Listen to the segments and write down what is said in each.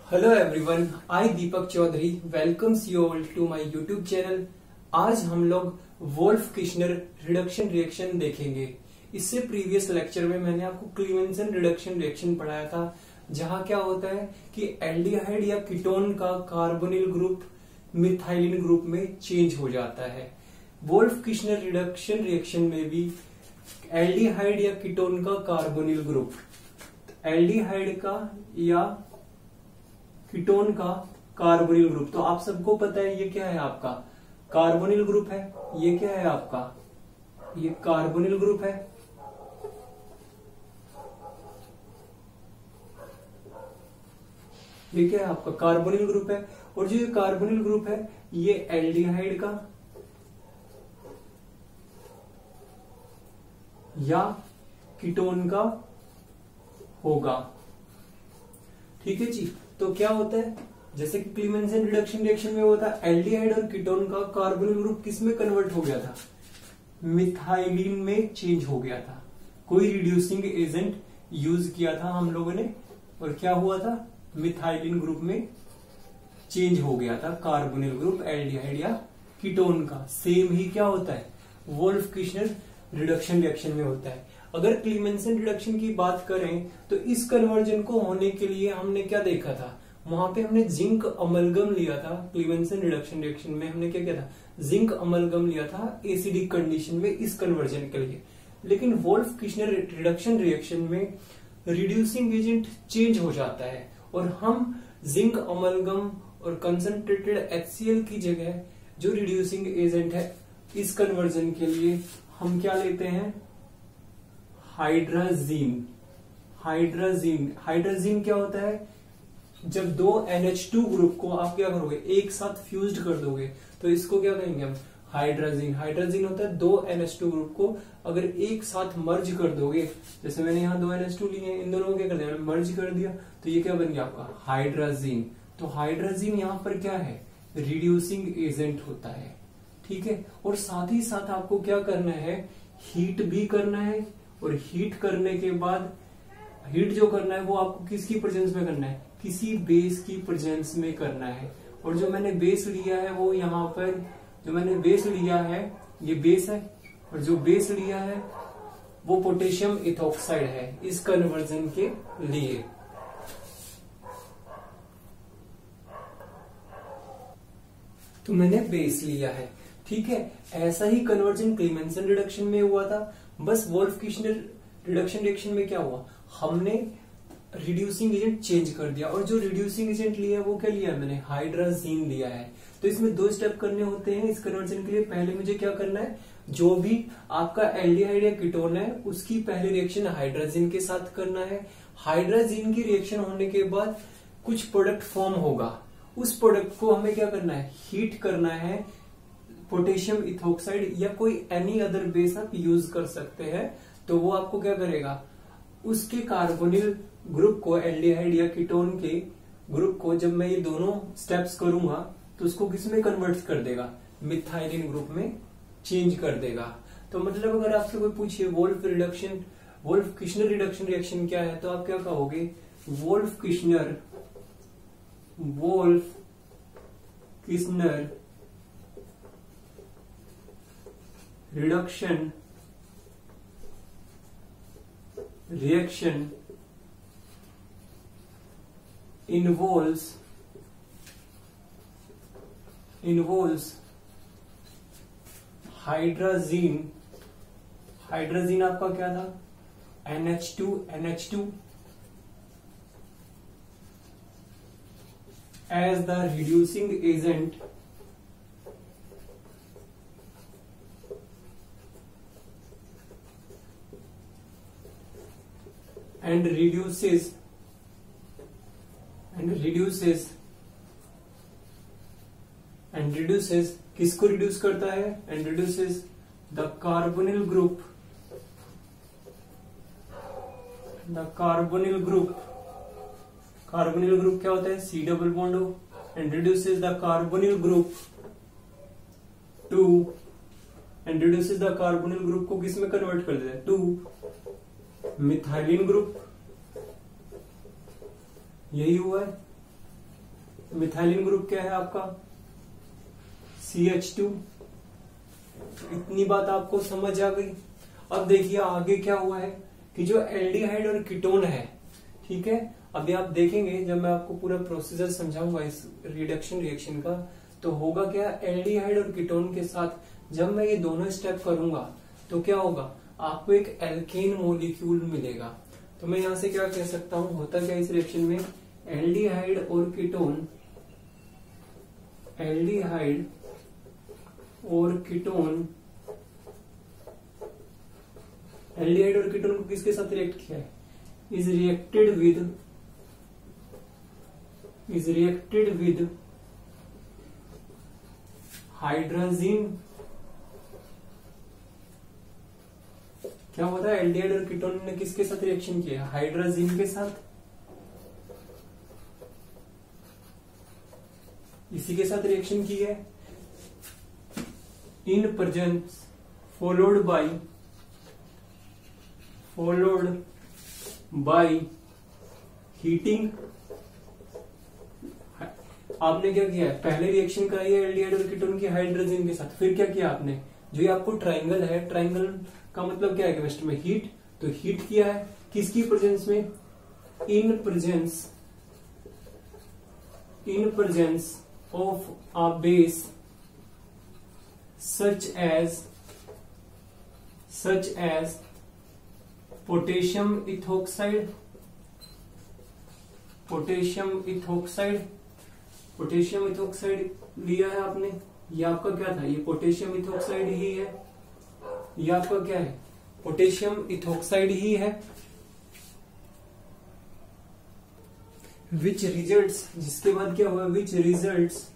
Hello everyone, I Deepak Chaudhary welcomes you all to my YouTube channel. आज हम लोग Wolff Kishner reduction reaction देखेंगे। इससे प्रीवियस लेक्चर में मैंने आपको क्लीवेंसन रिडक्शन रिएक्शन पढ़ाया था, जहां क्या होता है कि एल्डिहाइड या कीटोन का कार्बोनिल ग्रुप मिथाइलिन ग्रुप में चेंज हो जाता है। वोल्फ किश्नर रिडक्शन रिएक्शन में भी एल्डिहाइड या कीटोन का कार्बोनिल ग्रुप, एल्डिहाइड का या कीटोन का कार्बोनिल ग्रुप, तो आप सबको पता है ये क्या है, आपका कार्बोनिल ग्रुप है। ये क्या है आपका, ये कार्बोनिल ग्रुप है। ये क्या है आपका कार्बोनिल ग्रुप है। और जो ये कार्बोनिल ग्रुप है ये एल्डिहाइड का या कीटोन का होगा। ठीक है जी। तो क्या होता है, जैसे कि क्लीवेंसन रिडक्शन रिएक्शन में होता है, एल्डिहाइड और कीटोन का कार्बोनिल ग्रुप किस में कन्वर्ट हो गया था, मिथाइलिन में चेंज हो गया था। कोई रिड्यूसिंग एजेंट यूज किया था हम लोगों ने और क्या हुआ था, मिथाइलिन ग्रुप में चेंज हो गया था कार्बोनिल ग्रुप एल्डिहाइड या कीटोन का। सेम ही क्या होता है वोल्फ किश्नर रिडक्शन रिएक्शन में होता है। अगर क्लीवेंसन रिडक्शन की बात करें तो इस कन्वर्जन को होने के लिए हमने क्या देखा था, वहां पे हमने जिंक अमलगम लिया था। क्लीवेंसन रिडक्शन रिएक्शन में हमने क्या किया था, जिंक अमलगम लिया था एसिडिक कंडीशन में इस कन्वर्जन के लिए। लेकिन वोल्फ किश्नर रिडक्शन रिएक्शन में रिड्यूसिंग एजेंट चेंज हो जाता है और हम जिंक अमलगम और कंसंट्रेटेड HCl की जगह जो रिड्यूसिंग एजेंट है इस कन्वर्जन के लिए हम क्या लेते हैं, हाइड्राजीन। हाइड्राजीन क्या होता है, जब दो NH2 ग्रुप को आप क्या करोगे, एक साथ फ्यूज्ड कर दोगे तो इसको क्या कहेंगे हम, हाइड्राजीन। हाइड्राजीन होता है दो NH2 ग्रुप को अगर एक साथ मर्ज कर दोगे, जैसे मैंने यहाँ दो NH2 लिए, इन दोनों को क्या कर दिया, मर्ज कर दिया, तो ये क्या बन गया आपका हाइड्राजीन। तो हाइड्राजीन यहाँ पर क्या है, रिड्यूसिंग एजेंट होता है। ठीक है। और साथ ही साथ आपको क्या करना है, हीट भी करना है। और हीट करने के बाद, हीट जो करना है वो आपको किसकी प्रेजेंस में करना है, किसी बेस की प्रेजेंस में करना है। और जो मैंने बेस लिया है वो यहाँ पर, जो मैंने बेस लिया है ये बेस है, और जो बेस लिया है वो पोटेशियम इथोक्साइड है इस कन्वर्जन के लिए। तो मैंने बेस लिया है। ठीक है। ऐसा ही कन्वर्जन क्लीवेंसन रिडक्शन में हुआ था, बस वोल्फ किश्नर रिडक्शन रिएक्शन में क्या हुआ, हमने रिड्यूसिंग एजेंट चेंज कर दिया। और जो रिड्यूसिंग एजेंट लिया है वो क्या लिया है, मैंने हाइड्राजीन लिया है। तो इसमें दो स्टेप करने होते हैं इस कन्वर्जन के लिए। पहले मुझे क्या करना है, जो भी आपका एल्डिहाइड या कीटोन है उसकी पहले रिएक्शन हाइड्राजीन के साथ करना है। हाइड्राजीन की रिएक्शन होने के बाद कुछ प्रोडक्ट फॉर्म होगा, उस प्रोडक्ट को हमें क्या करना है, हीट करना है। पोटेशियम इथोक्साइड या कोई एनी अदर बेस आप यूज कर सकते हैं। तो वो आपको क्या करेगा, उसके कार्बोनिल ग्रुप को, एल्डिहाइड या कीटोन के ग्रुप को, जब मैं ये दोनों स्टेप्स करूंगा तो उसको किस में कन्वर्ट कर देगा, मिथाइलिन ग्रुप में चेंज कर देगा। तो मतलब अगर आपसे कोई पूछे वोल्फ किश्नर रिडक्शन रिएक्शन क्या है, तो आप क्या कहोगे, Wolff Kishner reduction reaction involves hydrazine आपका क्या था, NH2 as the reducing agent and reduces किसको रिड्यूस करता है, and reduces the carbonyl group carbonyl group क्या होता है, C डबल बॉन्ड हो, and reduces the carbonyl group to and reduces the carbonyl group को किस में कन्वर्ट कर देता है, टू मिथाइलिन ग्रुप। यही हुआ है। मिथाइलिन ग्रुप क्या है आपका CH2। इतनी बात आपको समझ आ गई। अब देखिए आगे क्या हुआ है कि जो एल्डिहाइड और कीटोन है, ठीक है, अभी आप देखेंगे जब मैं आपको पूरा प्रोसीजर समझाऊंगा इस रिडक्शन रिएक्शन का, तो होगा क्या, एल्डिहाइड और कीटोन के साथ जब मैं ये दोनों स्टेप करूंगा तो क्या होगा, आपको एक एल्केन मॉलिक्यूल मिलेगा। तो मैं यहां से क्या कह सकता हूं, होता क्या इस रिएक्शन में, एल्डिहाइड और कीटोन, एल्डिहाइड और कीटोन, एल्डिहाइड और कीटोन को किसके साथ रिएक्ट किया है, इज रिएक्टेड विद हाइड्रोजन। क्या होता है, एल्डिहाइड और कीटोन ने किसके साथ रिएक्शन किया, हाइड्रोजन के साथ, इसी के साथ रिएक्शन की है। In presence followed by heating. आपने क्या किया है, पहले रिएक्शन कराई है एल्डिहाइड और कीटोन की हाइड्रोजन के साथ, फिर क्या किया आपने, जो ये आपको ट्राइंगल है, ट्राइंगल का मतलब क्या है केमिस्ट्री में, हीट, तो हीट किया है किसकी प्रेजेंस में, in presence of a base such as potassium ethoxide, लिया है आपने, ये आपका क्या था, ये पोटेशियम इथोक्साइड ही है, ये आपका क्या है, पोटेशियम इथोक्साइड ही है। विच रिजल्ट्स, जिसके बाद क्या हुआ, विच रिजल्ट्स,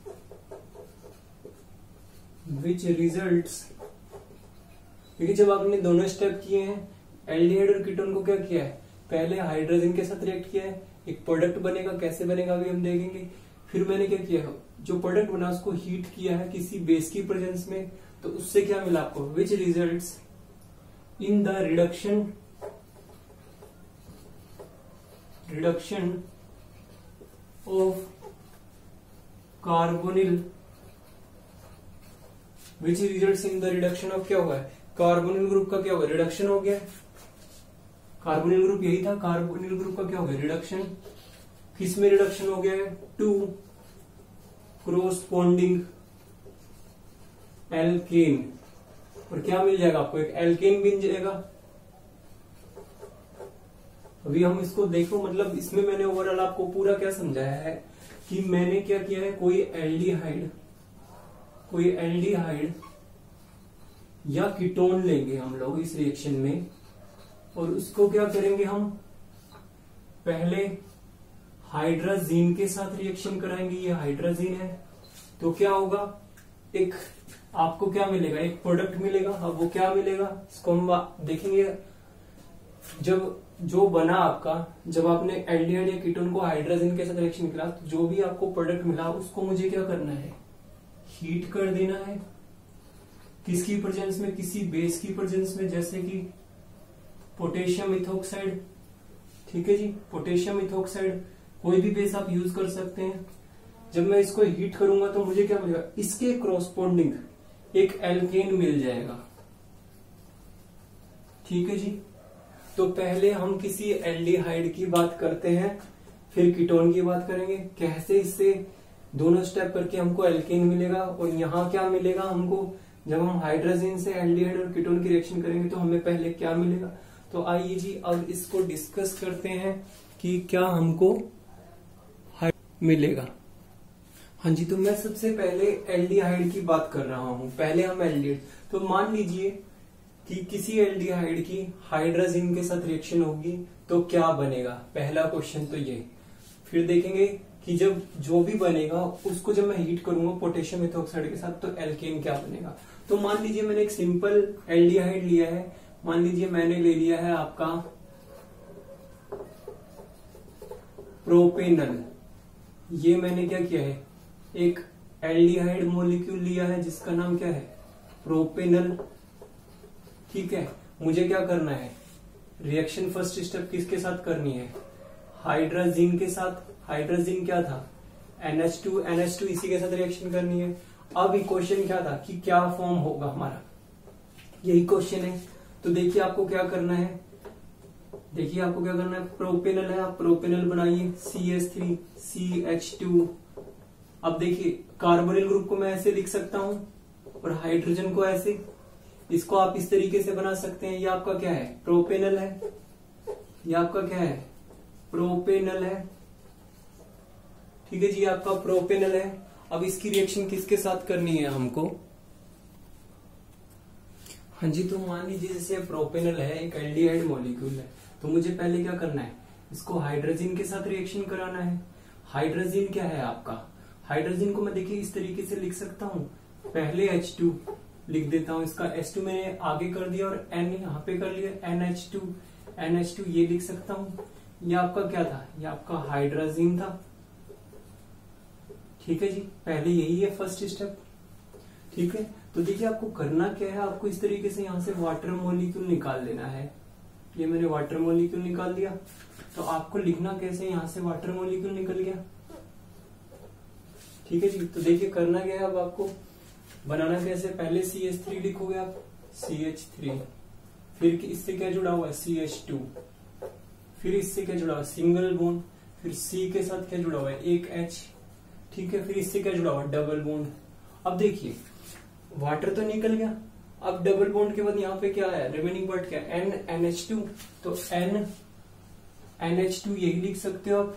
क्योंकि जब आपने दोनों स्टेप किए हैं, एल्डिहाइड और कीटोन को क्या किया है, पहले हाइड्रोजन के साथ रिएक्ट किया है, एक प्रोडक्ट बनेगा, कैसे बनेगा अभी हम देखेंगे। फिर मैंने क्या किया है, जो प्रोडक्ट बना उसको हीट किया है किसी बेस की प्रेजेंस में, तो उससे क्या मिला आपको, which results in the reduction of carbonyl, which results in the reduction of, क्या हुआ है, कार्बोनिल ग्रुप का क्या हुआ, रिडक्शन हो गया। कार्बोनिल ग्रुप यही था, कार्बोनिल ग्रुप का क्या हो गया, रिडक्शन। किस में रिडक्शन हो गया है, टू कोरोस्पोंडिंग एल्केन, और क्या मिल जाएगा आपको, एक एल्केन मिल जाएगा। अभी हम इसको देखो, मतलब इसमें मैंने ओवरऑल आपको पूरा क्या समझाया है कि मैंने क्या किया है, कोई एल्डिहाइड या कीटोन लेंगे हम लोग इस रिएक्शन में, और उसको क्या करेंगे, हम पहले हाइड्रोजन के साथ रिएक्शन कराएंगे, ये हाइड्रोजन है, तो क्या होगा, एक आपको क्या मिलेगा, एक प्रोडक्ट मिलेगा। अब वो क्या मिलेगा, इसको हम देखेंगे। जब जो बना आपका, जब आपने एल्डिहाइड या कीटोन को हाइड्रोजन के साथ रिएक्शन करा, तो जो भी आपको प्रोडक्ट मिला उसको मुझे क्या करना है, हीट कर देना है। किसकी प्रेजेंस में, किसी बेस की प्रेजेंस में, जैसे कि पोटेशियम इथोक्साइड, ठीक है जी, पोटेशियम इथोक्साइड, कोई भी बेस आप यूज कर सकते हैं। जब मैं इसको हीट करूंगा तो मुझे क्या मिलेगा, इसके क्रॉसपोंडिंग एक एल्केन मिल जाएगा, ठीक है जी। तो पहले हम किसी एल्डिहाइड की बात करते हैं, फिर कीटोन की बात करेंगे, कैसे इससे दोनों स्टेप करके हमको एल्केन मिलेगा, और यहाँ क्या मिलेगा हमको, जब हम हाइड्रोजन से एल्डिहाइड और कीटोन की रिएक्शन करेंगे तो हमें पहले क्या मिलेगा। तो आइए जी अब इसको डिस्कस करते हैं कि क्या हमको मिलेगा। हाँ जी, तो मैं सबसे पहले एल्डिहाइड की बात कर रहा हूं। पहले हम एल्डिहाइड, तो मान लीजिए कि किसी एल्डिहाइड की हाइड्रोजन के साथ रिएक्शन होगी तो क्या बनेगा, पहला क्वेश्चन तो ये। फिर देखेंगे कि जब जो भी बनेगा उसको जब मैं हीट करूंगा पोटेशियम इथोक्साइड के साथ तो एल्केन क्या बनेगा। तो मान लीजिए मैंने एक सिंपल एल्डिहाइड लिया है, मान लीजिए मैंने ले लिया है आपका प्रोपेनल। ये मैंने क्या किया है, एक एल्डिहाइड मॉलिक्यूल लिया है जिसका नाम क्या है, प्रोपेनल, ठीक है। मुझे क्या करना है, रिएक्शन फर्स्ट स्टेप किसके साथ करनी है, हाइड्रोजन के साथ। हाइड्रोजन क्या था, NH2 इसी के साथ रिएक्शन करनी है। अब क्वेश्चन क्या था कि क्या फॉर्म होगा हमारा, यही क्वेश्चन है। तो देखिए आपको क्या करना है, प्रोपेनल है, आप प्रोपेनल बनाइए CH3 CH2। अब देखिए कार्बोनिल ग्रुप को मैं ऐसे लिख सकता हूं और हाइड्रोजन को ऐसे, इसको आप इस तरीके से बना सकते हैं। ये आपका क्या है, प्रोपेनल है, ये आपका क्या है, प्रोपेनल है। ठीक है जी, आपका प्रोपेनल है। अब इसकी रिएक्शन किसके साथ करनी है हमको, हाँ जी, तो मान लीजिए जैसे प्रोपेनल है, एक एल्डिहाइड मॉलिक्यूल है, तो मुझे पहले क्या करना है, इसको हाइड्रोजन के साथ रिएक्शन कराना है। हाइड्रोजन क्या है आपका, हाइड्रोजन को मैं देखिए इस तरीके से लिख सकता हूं, पहले H2 लिख देता हूं, इसका H2 मैंने आगे कर दिया और N यहाँ पे कर लिया, NH2 ये लिख सकता हूं। ये आपका क्या था, ये आपका हाइड्रोजन था। ठीक है जी, पहले यही है फर्स्ट स्टेप। ठीक है, तो देखिए आपको करना क्या है, आपको इस तरीके से यहां से वाटर मॉलिक्यूल निकाल लेना है। ये मैंने वाटर मॉलिक्यूल निकाल दिया, तो आपको लिखना कैसे, यहां से वाटर मॉलिक्यूल निकल गया। ठीक है जी, तो देखिए करना क्या है, अब आपको बनाना कैसे, पहले CH3 लिखोगे आप, CH3, फिर इससे क्या जुड़ा हुआ है, CH2, फिर इससे क्या जुड़ा हुआ है, सिंगल बॉन्ड, फिर C के साथ क्या जुड़ा हुआ है, एक H। ठीक है, फिर इससे क्या जुड़ा हुआ है, डबल बॉन्ड। अब देखिए वाटर तो निकल गया, अब डबल बॉन्ड के बाद यहाँ पे क्या है, रिमेनिंग पार्ट क्या है, NH2, तो NH2 यही लिख सकते हो आप,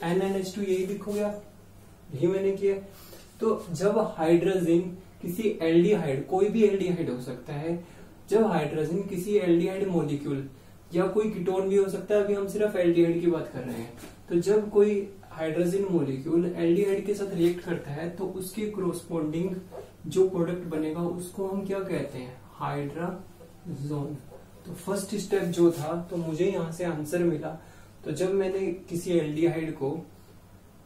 NH2 यही लिखोगे आप, यही मैंने किया। तो जब हाइड्रोजन किसी एल्डिहाइड, कोई भी एल्डिहाइड हो सकता है, जब हाइड्रोजन किसी एल्डिहाइड मॉलिक्यूल या कोई कीटोन भी हो सकता है, अभी हम सिर्फ एल्डिहाइड की बात कर रहे हैं, तो जब कोई हाइड्रोजन मॉलिक्यूल एल्डिहाइड के साथ रिएक्ट करता है तो उसके कोरोस्पोंडिंग जो प्रोडक्ट बनेगा उसको हम क्या कहते हैं, हाइड्राजोन। तो फर्स्ट स्टेप जो था, तो मुझे यहां से आंसर मिला। तो जब मैंने किसी एल्डिहाइड को,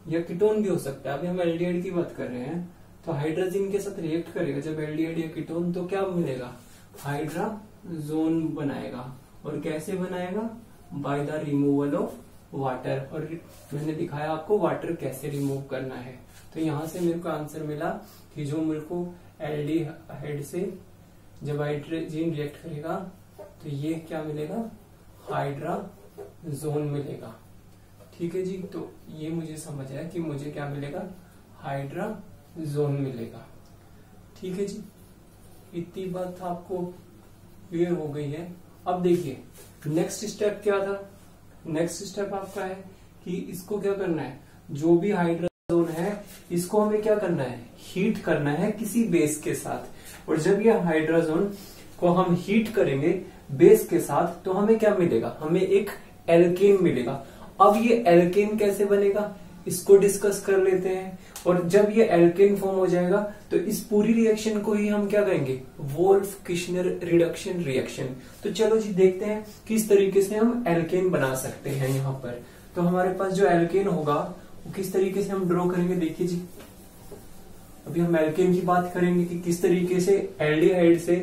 या कीटोन भी हो सकता है, अभी हम एल्डिहाइड की बात कर रहे हैं, तो हाइड्रोजन के साथ रिएक्ट करेगा जब एल्डिहाइड या कीटोन, तो क्या मिलेगा, हाइड्राजोन बनाएगा। और कैसे बनाएगा, by the removal of water. और मैंने दिखाया आपको वाटर कैसे रिमूव करना है। तो यहां से मेरे को आंसर मिला कि जो मेरे को एल्डिहाइड से जब हाइड्रोजन रिएक्ट करेगा तो ये क्या मिलेगा, हाइड्राजोन मिलेगा। ठीक है जी, तो ये मुझे समझ आया कि मुझे क्या मिलेगा, हाइड्राजोन मिलेगा। ठीक है जी, इतनी बात आपको क्लियर हो गई है। अब देखिए नेक्स्ट स्टेप क्या था, नेक्स्ट स्टेप आपका है कि इसको क्या करना है, जो भी हाइड्रोजन है इसको हमें क्या करना है, हीट करना है किसी बेस के साथ। और जब ये हाइड्रोजन को हम हीट करेंगे बेस के साथ, तो हमें क्या मिलेगा, हमें एक एल्केन मिलेगा। अब ये एल्केन कैसे बनेगा, इसको डिस्कस कर लेते हैं। और जब ये एल्केन फॉर्म हो जाएगा तो इस पूरी रिएक्शन को ही हम क्या कहेंगे, वोल्फ किश्नर रिडक्शन रिएक्शन। तो चलो जी देखते हैं किस तरीके से हम एल्केन बना सकते हैं। यहाँ पर तो हमारे पास जो एल्केन होगा वो किस तरीके से हम ड्रॉ करेंगे, देखिए जी अभी हम एल्केन की बात करेंगे कि किस तरीके से एल्डिहाइड से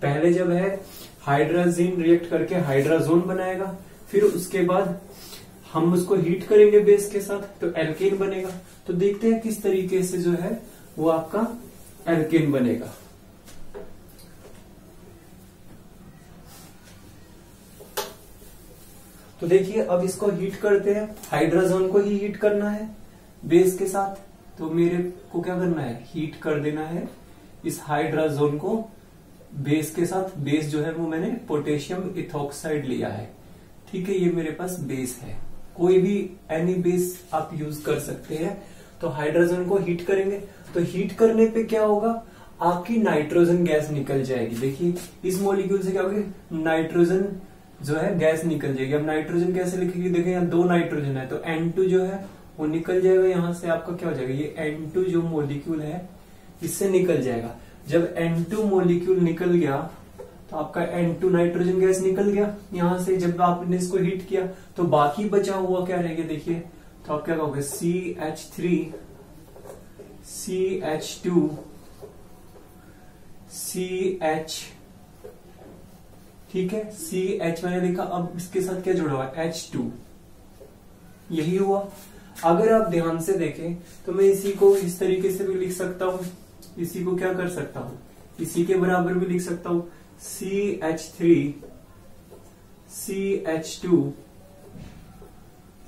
पहले जब है हाइड्रोजन रिएक्ट करके हाइड्राजोन बनाएगा, फिर उसके बाद हम उसको हीट करेंगे बेस के साथ तो एल्केन बनेगा। तो देखते हैं किस तरीके से जो है वो आपका एल्केन बनेगा। तो देखिए अब इसको हीट करते हैं, हाइड्रोजन को ही हीट करना है बेस के साथ। तो मेरे को क्या करना है, हीट कर देना है इस हाइड्रोजन को बेस के साथ। बेस जो है वो मैंने पोटेशियम इथॉक्साइड लिया है। ठीक है, ये मेरे पास बेस है, कोई भी एनी बेस आप यूज कर सकते हैं। तो हाइड्रोजन को हीट करेंगे, तो हीट करने पे क्या होगा, आपकी नाइट्रोजन गैस निकल जाएगी। देखिए इस मॉलिक्यूल से क्या होगी, नाइट्रोजन जो है गैस निकल जाएगी। अब नाइट्रोजन कैसे लिखेगी, देखिए यहाँ 2 नाइट्रोजन है तो N2 जो है वो निकल जाएगा। यहाँ से आपका क्या हो जाएगा, ये N2 जो मॉलिक्यूल है इससे निकल जाएगा। जब N2 मॉलिक्यूल निकल गया तो आपका N2 नाइट्रोजन गैस निकल गया यहां से। जब आपने इसको हीट किया तो बाकी बचा हुआ क्या रहेगा, देखिए तो आप क्या कहोगे, CH3 CH2 CH, ठीक है, CH मैंने लिखा। अब इसके साथ क्या जुड़ा हुआ है, H2, यही हुआ। अगर आप ध्यान से देखें तो मैं इसी को इस तरीके से भी लिख सकता हूं, इसी को क्या कर सकता हूं, इसी के बराबर भी लिख सकता हूं, CH3 CH2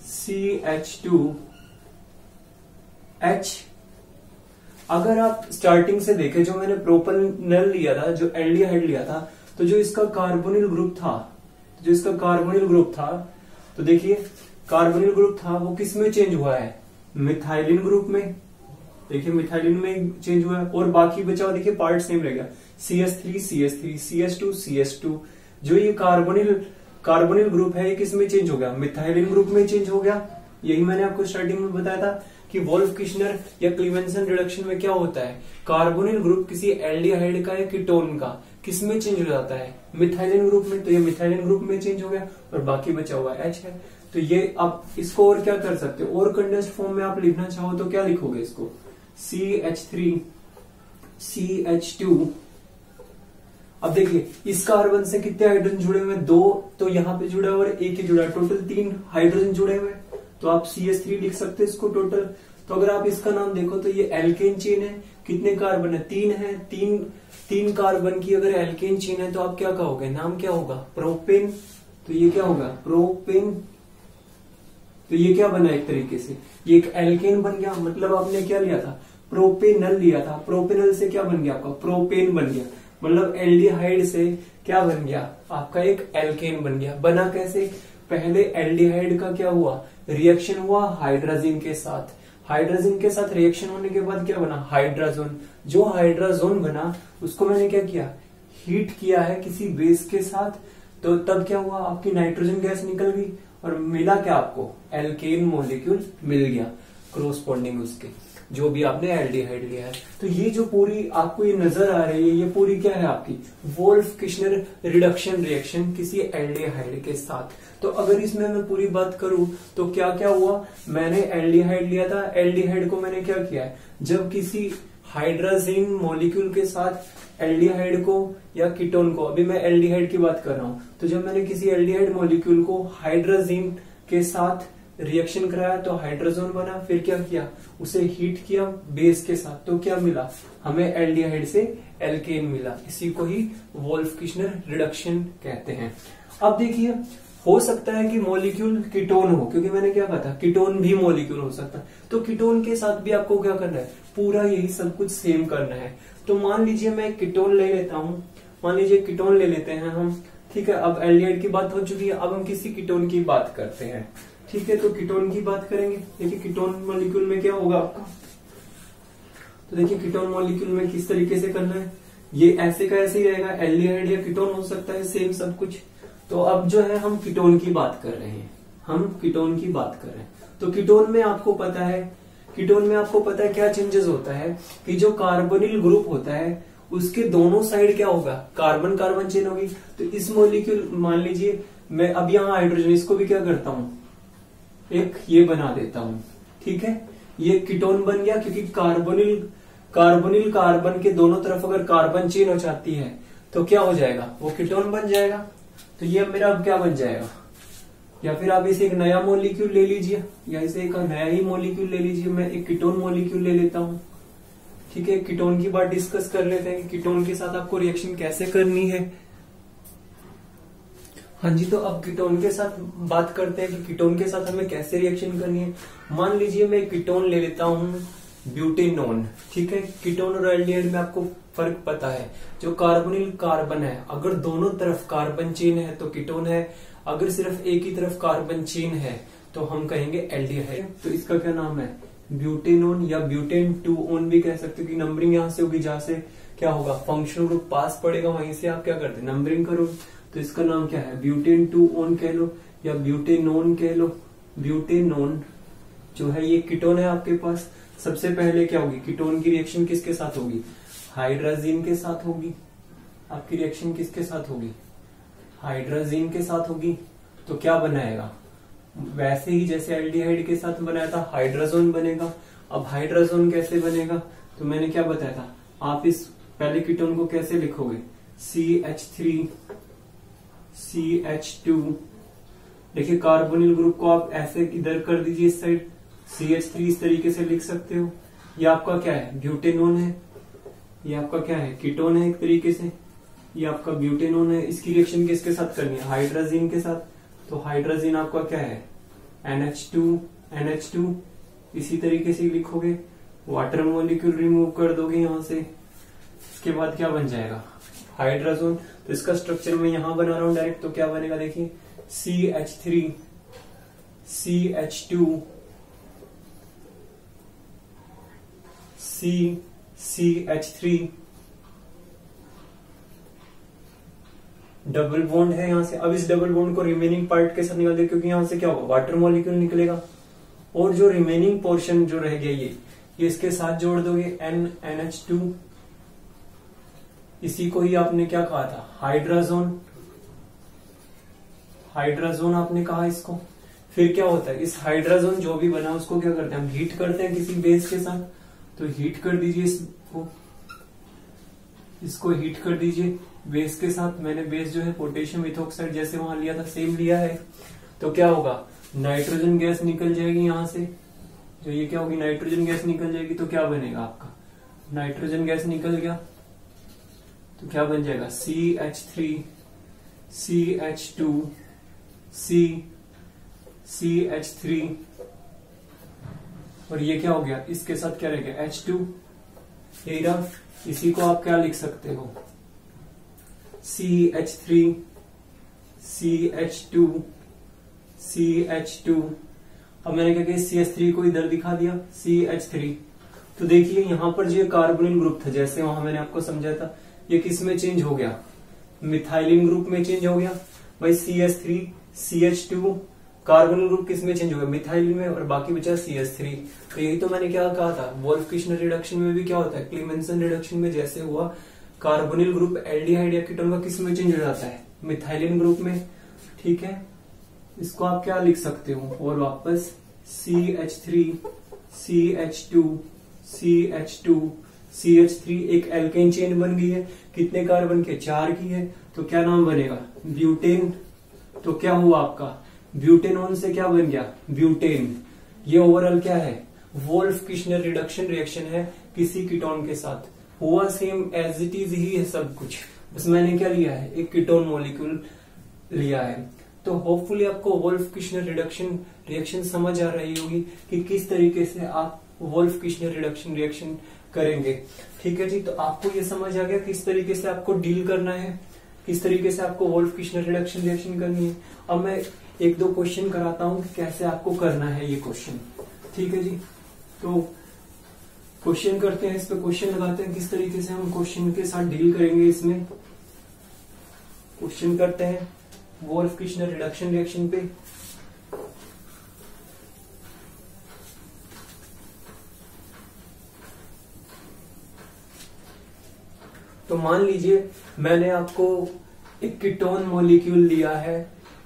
CH2 H। अगर आप स्टार्टिंग से देखें, जो मैंने प्रोपेनॉल लिया था, जो एल्डिहाइड लिया था, तो जो इसका कार्बोनिल ग्रुप था, तो देखिए कार्बोनिल ग्रुप था वो किस में चेंज हुआ है, मिथाइलिन ग्रुप में। देखिए मिथाइलिन में चेंज हुआ है, और बाकी बचा हुआ देखिए पार्ट सेम रह गया, CH3 CH3 CH2 CH2। जो ये कार्बोनिल ग्रुप है ये किस में चेंज हो गया, मिथाइलिन ग्रुप में चेंज हो गया। यही मैंने आपको स्टार्टिंग में बताया था कि वोल्फ किश्नर या क्लीवेंसन रिडक्शन में क्या होता है, कार्बोनिल ग्रुप किसी एल्डिहाइड का या कीटोन का किस में चेंज हो जाता है, मिथाइलिन ग्रुप में। तो ये मिथाइलिन ग्रुप में चेंज हो गया और बाकी बचा हुआ H है। तो ये आप इसको और क्या कर सकते हो, और कंडेंस्ड फॉर्म में आप लिखना चाहो तो क्या लिखोगे इसको, CH3 CH2। अब देखिए इस कार्बन से कितने हाइड्रोजन जुड़े हुए हैं, 2 तो यहाँ पे जुड़ा हुआ और एक ही जुड़ा है, टोटल 3 हाइड्रोजन जुड़े हुए हैं। तो आप CH3 लिख सकते हैं इसको टोटल। तो अगर आप इसका नाम देखो तो ये एल्केन चेन है, कितने कार्बन है, 3 है, तीन कार्बन की अगर एल्केन चेन है तो आप क्या कहोगे, नाम क्या होगा, प्रोपेन। तो ये क्या होगा, प्रोपेन। तो ये क्या बना एक तरीके से, ये एक एल्केन बन गया। मतलब आपने क्या लिया था, प्रोपेनल लिया था, प्रोपेनल से क्या बन गया आपका, प्रोपेन बन गया। मतलब एल्डिहाइड से क्या बन गया आपका, एक एल्केन बन गया। बना कैसे, पहले एल्डिहाइड का क्या हुआ, रिएक्शन हुआ हाइड्रोजन के साथ, हाइड्रोजन के साथ रिएक्शन होने के बाद क्या बना, हाइड्रोजन। जो हाइड्रोजन बना उसको मैंने क्या किया, हीट किया है किसी बेस के साथ, तो तब क्या हुआ, आपकी नाइट्रोजन गैस निकल गई और मिला क्या आपको, एल्केन मॉलिक्यूल मिल गया कोरोस्पोंडिंग उसके, जो भी आपने एल्डिहाइड लिया है। तो ये जो पूरी आपको ये नजर आ रही है, ये पूरी क्या है आपकी, वोल्फ किश्नर रिडक्शन रिएक्शन किसी एल्डिहाइड के साथ। तो अगर इसमें मैं पूरी बात करूं तो क्या क्या हुआ, मैंने एल्डिहाइड लिया था, एल्डिहाइड को मैंने क्या किया है, जब किसी हाइड्रोजन मॉलिक्यूल के साथ एल्डिहाइड को या कीटोन को, अभी मैं एल्डिहाइड की बात कर रहा हूं, तो जब मैंने किसी एल्डिहाइड मॉलिक्यूल को हाइड्रोजन के साथ रिएक्शन कराया तो हाइड्रोजन बना, फिर क्या किया, उसे हीट किया बेस के साथ, तो क्या मिला हमें, एल्डिहाइड से एल्केन मिला। इसी को ही वोल्फ किश्नर रिडक्शन कहते हैं। अब देखिए हो सकता है कि मॉलिक्यूल कीटोन हो, क्योंकि मैंने क्या कहा था, कीटोन भी मॉलिक्यूल हो सकता है। तो कीटोन के साथ भी आपको क्या करना है, पूरा यही सब कुछ सेम करना है। तो मान लीजिए मैं कीटोन ले लेता हूं, मान लीजिए कीटोन ले लेते हैं हम, ठीक है। अब एल्डिहाइड की बात हो चुकी है, अब हम किसी कीटोन की बात करते हैं, ठीक है। तो कीटोन की बात करेंगे। देखिए कीटोन मॉलिक्यूल में क्या होगा आपका, तो देखिए कीटोन मॉलिक्यूल में किस तरीके से करना है, ये ऐसे का ऐसे ही रहेगा, एल्डिहाइड या कीटोन हो सकता है, सेम सब कुछ। तो अब जो है हम कीटोन की बात कर रहे हैं, हम कीटोन की बात कर रहे हैं। तो कीटोन में आपको पता है, कीटोन में आपको पता है क्या चेंजेस होता है, कि जो कार्बोनिल ग्रुप होता है उसके दोनों साइड क्या होगा, कार्बन कार्बन चेन होगी। तो इस मॉलिक्यूल, मान लीजिए मैं अब यहाँ हाइड्रोजन, इसको भी क्या करता हूं, एक ये बना देता हूं, ठीक है। ये कीटोन बन गया, क्योंकि कार्बोनिल कार्बन के दोनों तरफ अगर कार्बन चेन हो जाती है तो क्या हो जाएगा, वो कीटोन बन जाएगा। तो ये मेरा अब क्या बन जाएगा, या फिर आप इसे एक नया मॉलिक्यूल ले लीजिए, या इसे एक नया ही मॉलिक्यूल ले लीजिए। मैं एक कीटोन मॉलिक्यूल ले लेता हूं, ठीक है। कीटोन की बात डिस्कस कर लेते हैं कि कीटोन के साथ आपको रिएक्शन कैसे करनी है। हाँ जी, तो अब कीटोन के साथ बात करते हैं कि कीटोन के साथ हमें कैसे रिएक्शन करनी है। मान लीजिए मैं कीटोन ले लेता हूं ब्यूटेनोन, ठीक है। कीटोन और एल्डिहाइड में आपको फर्क पता है, जो कार्बोनिल कार्बन है अगर दोनों तरफ कार्बन चेन है तो कीटोन है, अगर सिर्फ एक ही तरफ कार्बन चेन है तो हम कहेंगे एल्डिहाइड। तो इसका क्या नाम है, ब्यूटेनोन, या ब्यूटेन 2-ओन भी कह सकते हो, कि नंबरिंग यहां से होगी, जहां से क्या होगा, फंक्शनल ग्रुप पास पड़ेगा, वहीं से आप क्या करते हैं, नंबरिंग करो। तो इसका नाम क्या है, ब्यूटेन 2-ओन कह लो या ब्यूटेनोन कह लो। ब्यूटेनोन जो है ये कीटोन है आपके पास। सबसे पहले क्या होगी, कीटोन की रिएक्शन किसके साथ होगी, हाइड्रोजन के साथ होगी। आपकी रिएक्शन किसके साथ होगी, हाइड्रोजन के साथ होगी। तो क्या बनाएगा, वैसे ही जैसे एल्डिहाइड के साथ बनाया था, हाइड्रोजन बनेगा। अब हाइड्रोजन कैसे बनेगा, तो मैंने क्या बताया था, आप इस पहले कीटोन को कैसे लिखोगे, CH3 CH2। देखिए कार्बोनिल ग्रुप को आप ऐसे इधर कर दीजिए इस साइड, CH3 इस तरीके से लिख सकते हो। ये आपका क्या है, ब्यूटेनोन है। ये आपका क्या है, कीटोन है एक तरीके से। ये आपका ब्यूटेनोन है। इसकी रिएक्शन किसके साथ करनी है, हाइड्रोजन के साथ। तो हाइड्रोजन आपका क्या है, NH2। इसी तरीके से लिखोगे, वाटर मॉलिक्यूल रिमूव कर दोगे यहां से। इसके बाद क्या बन जाएगा, हाइड्रोजन। तो इसका स्ट्रक्चर मैं यहां बना रहा हूं डायरेक्ट, तो क्या बनेगा देखिए, CH3 CH2 CH3 double bond है यहां से। अब इस डबल बॉन्ड को रिमेनिंग पार्ट के साथ निकाल दे, क्योंकि यहां से क्या होगा, वाटर मॉलिक्यूल निकलेगा। और जो रिमेनिंग पोर्शन जो रह गया ये इसके साथ जोड़ दोगे, NH2। इसी को ही आपने क्या कहा था, हाइड्रोजन आपने कहा इसको। फिर क्या होता है, इस हाइड्रोजन जो भी बना उसको क्या करते हैं हम, हीट करते हैं किसी बेस के साथ। तो हीट कर दीजिए इसको हीट कर दीजिए बेस के साथ। मैंने बेस जो है पोटेशियम इथोक्साइड जैसे वहां लिया था सेम लिया है। तो क्या होगा, नाइट्रोजन गैस निकल जाएगी यहां से। जो ये क्या होगी, नाइट्रोजन गैस निकल जाएगी। तो क्या बनेगा आपका, नाइट्रोजन गैस निकल गया तो क्या बन जाएगा, CH3 CH2 CH3। और ये क्या हो गया, इसके साथ क्या रह गया, H2। यही रहा। इसी को आप क्या लिख सकते हो, CH3 CH2 CH2। अब मैंने क्या किया, CH3 को इधर दिखा दिया, CH3। तो देखिए यहां पर जो कार्बोनिल ग्रुप था, जैसे वहां मैंने आपको समझाया था, ये किस में चेंज हो गया, मिथाइलिन ग्रुप में चेंज हो गया। भाई CH3 CH2 कार्बोनिल ग्रुप किस में चेंज हो गया, मिथाइलिन में, और बाकी बचा CH3। तो यही तो मैंने क्या कहा था, वोल्फ-किशनर रिडक्शन में भी क्या होता है, क्लीमेंसन रिडक्शन में जैसे हुआ, कार्बोनिल ग्रुप एल्डिहाइड या कीटोन का किस में चेंज हो जाता है, मिथाइलिन ग्रुप में। ठीक है, इसको आप क्या लिख सकते हो, और वापस CH3 CH2 CH2 CH3 एक एल्केन चेन बन गई है। कितने कार्बन के, 4 की है। तो क्या नाम बनेगा, ब्यूटेन। तो क्या हुआ आपका, ब्यूटेनोन से क्या बन गया, ब्यूटेन। ये ओवरऑल क्या है, वोल्फ-किशनर रिडक्शन रिएक्शन है किसी कीटोन के साथ। हुआ सेम एज इट इज ही है सब कुछ, बस मैंने क्या लिया है, एक कीटोन मॉलिक्यूल लिया है। तो होपफुली आपको वोल्फ-किशनर रिडक्शन रिएक्शन समझ आ रही होगी कि किस तरीके से आप वोल्फ-किशनर रिडक्शन रिएक्शन करेंगे। ठीक है जी, तो आपको ये समझ आ गया किस तरीके से आपको डील करना है, किस तरीके से आपको वोल्फ-किशनर रिडक्शन रिएक्शन करनी है। अब मैं 1-2 क्वेश्चन कराता हूं कि कैसे आपको करना है ये क्वेश्चन। ठीक है जी, तो क्वेश्चन करते हैं, इस पे क्वेश्चन लगाते हैं किस तरीके से हम क्वेश्चन के साथ डील करेंगे। इसमें क्वेश्चन करते हैं वोल्फ-किशनर रिडक्शन रिएक्शन पे। तो मान लीजिए मैंने आपको एक कीटोन मॉलिक्यूल लिया है,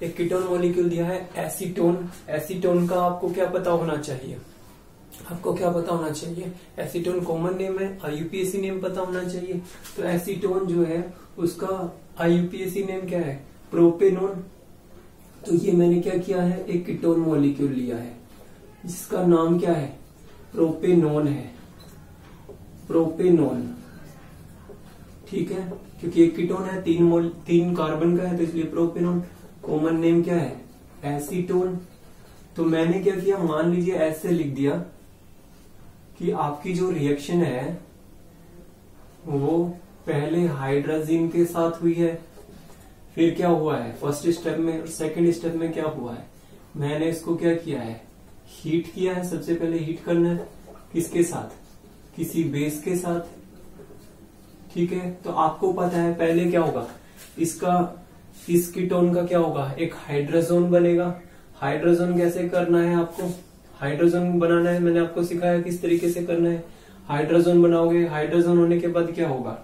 एक कीटोन मॉलिक्यूल दिया है एसीटोन। एसीटोन का आपको क्या पता होना चाहिए, आपको क्या पता होना चाहिए, एसीटोन कॉमन नेम है, IUPAC नेम पता होना चाहिए। तो एसीटोन जो है उसका IUPAC नेम क्या है, प्रोपेनोन। तो ये मैंने क्या किया है, एक कीटोन मॉलिक्यूल लिया है जिसका नाम क्या है, प्रोपेनोन है, प्रोपेनोन। ठीक है, क्योंकि एक कीटोन है, 3 कार्बन का है, तो इसलिए प्रोपेनोन। कॉमन नेम क्या है, एसीटोन। तो मैंने क्या किया, मान लीजिए ऐसे लिख दिया कि आपकी जो रिएक्शन है वो पहले हाइड्रोजन के साथ हुई है, फिर क्या हुआ है फर्स्ट स्टेप में, और सेकंड स्टेप में क्या हुआ है, मैंने इसको क्या किया है, हीट किया है। सबसे पहले हीट करना है किसके साथ, किसी बेस के साथ। ठीक है, तो आपको पता है पहले क्या होगा, इस कीटोन का क्या होगा, एक हाइड्रोजन बनेगा। हाइड्रोजन कैसे करना है आपको, हाइड्रोजन बनाना है, मैंने आपको सिखाया किस तरीके से करना है। हाइड्रोजन बनाओगे, हाइड्रोजन होने के बाद क्या होगा,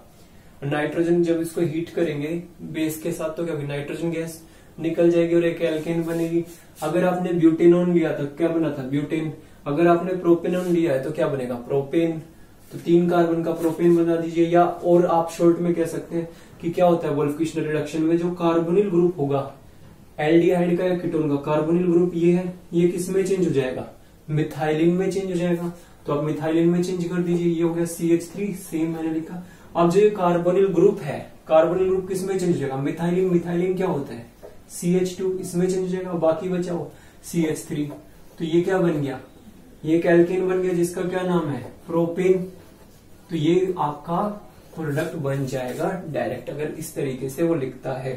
नाइट्रोजन जब इसको हीट करेंगे बेस के साथ तो क्या होगी, नाइट्रोजन गैस निकल जाएगी और एक एल्केन बनेगी। अगर आपने ब्यूटेनोन लिया तो क्या बना था, ब्यूटेन। अगर आपने प्रोपेनोन लिया है तो क्या बनेगा, प्रोपेन। तो 3 कार्बन का प्रोपेन बना दीजिए। या और आप शॉर्ट में कह सकते हैं कि क्या होता है वोल्फ-किशनर रिडक्शन में, जो कार्बोनिल ग्रुप होगा एल्डिहाइड का या कीटोन का, कार्बोनिल ग्रुप ये है, ये किस में चेंज हो जाएगा, मिथाइलिन में चेंज हो जाएगा। तो आप मिथाइलिन में चेंज कर दीजिए, ये हो गया CH3, सेम मैंने लिखा। अब जो ये कार्बोनिल ग्रुप है, कार्बोनिल ग्रुप किस में चेंज हो जाएगा? मिथाइलिन, मिथाइलिन क्या होता है? CH2, इसमें चेंज हो जाएगा, बाकी बचा वो CH3। तो ये क्या बन गया? ये एक एल्केन बन गया जिसका क्या नाम है? प्रोपेन। तो ये आपका प्रोडक्ट बन जाएगा डायरेक्ट, अगर इस तरीके से वो लिखता है।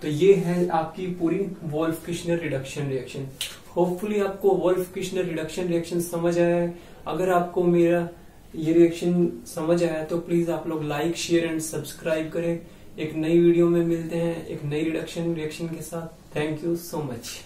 तो ये है आपकी पूरी Wolff Kishner reduction reaction. Hopefully आपको वोल्फ किश्नर रिडक्शन रिएक्शन समझ आया है। अगर आपको मेरा ये रिएक्शन समझ आया तो प्लीज आप लोग लाइक, शेयर एंड सब्सक्राइब करें। एक नई वीडियो में मिलते हैं एक नई रिडक्शन रिएक्शन के साथ। Thank you so much.